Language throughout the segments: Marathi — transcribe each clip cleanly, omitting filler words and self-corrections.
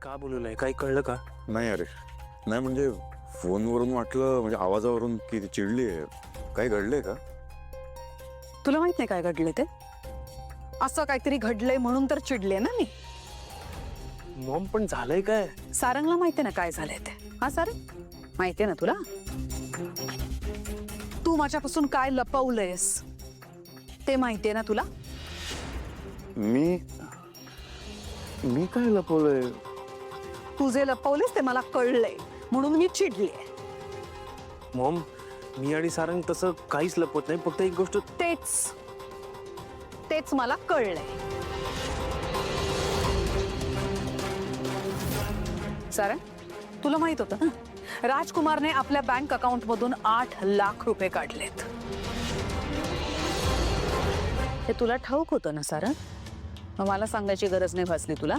का बोलवलंय? काही कळलं का? नाही अरे, नाही म्हणजे फोनवरून वाटलं, म्हणजे आवाजावरून की ती चिडली आहे. काही घडलंय का? तुला माहित नाही काय घडले ते? असं काहीतरी घडलंय म्हणून तर चिडले ना मी. मॉम पण झालंय काय? सारंगला माहितीये ना काय झालंय ते. हा सारंग, माहितीये ना तुला? तू माझ्यापासून काय लपवलंयस ते माहितीये ना तुला? मी काय लपवलंय? तू जे लपवलेस ते मला कळलंय म्हणून मी चिडले. मॉम, मी आणि सारंग तसं काहीच लपवत नाही. फक्त एक गोष्ट, तेच मला कळलंय. सारंग, तुला माहित होतं ना, राजकुमारने आपल्या बँक अकाउंट मधून 8 लाख रुपये काढलेत. हे तुला ठाऊक होतं ना सारंग? मग मला सांगायची गरज नाही भासली तुला?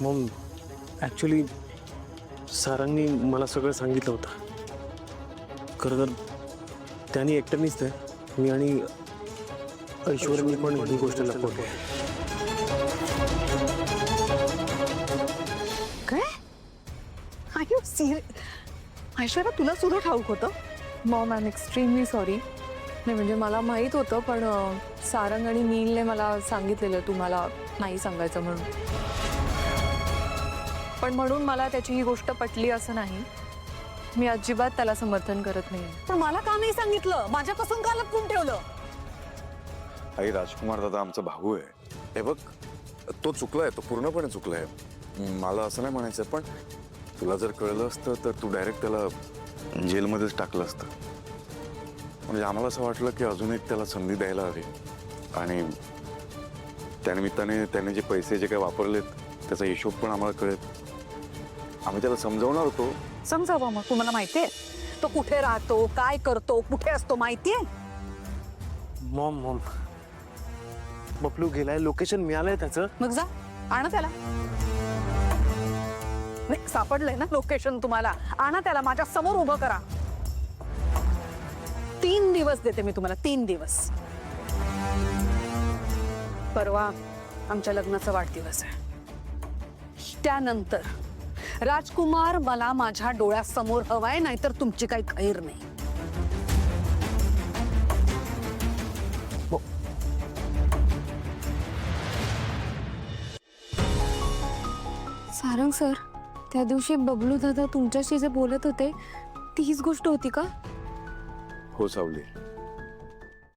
मॉम ऍक्च्युली सारंगनी मला सगळं सांगितलं होतं. खरं तर त्यांनी एकट्यानेच ते, मी आणि ऐश्वर्यानी पण ही गोष्ट लपवली. काय? R you serious? ऐश्वर्या, तुला सुद्धा ठाऊक होतं? Maugham, I am extremely sorry. नाही म्हणजे मला माहीत होतं, पण सारंग आणि नीलने मला सांगितलेलं तुम्हाला नाही सांगायचं म्हणून. पण म्हणून मला त्याची ही गोष्ट पटली असं नाही. मी अजिबात त्याला समर्थन करत नाही. पण मला का नाही सांगितलं? माझ्यापासून का लपवून ठेवलं? आई, राजकुमार दादा आमचा भाऊ आहे. हे बघ, तो चुकलाय, तो पूर्णपणे चुकलाय. मला असं नाही म्हणायचं, पण तुला जर कळलं असतं तर तू डायरेक्ट त्याला जेलमध्येच टाकलं असतं. म्हणजे आम्हाला असं वाटलं की अजून एक त्याला संधी द्यायला हवी, आणि त्यानिमित्ताने त्याने जे पैसे जे काही वापरलेत त्याचा हिशोब पण आम्हाला कळेल. आम्ही त्याला समजावणार होतो. समजावा मग. तुम्हाला माहितीये तो कुठे राहतो, काय करतो, कुठे असतो माहितीये? मॉम बबलू गेलाय, लोकेशन मिळालंय त्याचं. मग जा, आणा त्याला. नाही, सापडलंय ना लोकेशन तुम्हाला? आणा त्याला, माझ्या समोर उभं करा. 3 दिवस देते मी तुम्हाला, 3 दिवस. परवा आमच्या लग्नाचा वाढदिवस आहे. त्यानंतर राजकुमार मला माझ्या डोळ्यासमोर हवाय, नाहीतर तुमची काही खैर नाही. सारंग सर, त्या दिवशी बबलू दादा तुमच्याशी जे बोलत होते तीच गोष्ट होती का? हो सावली,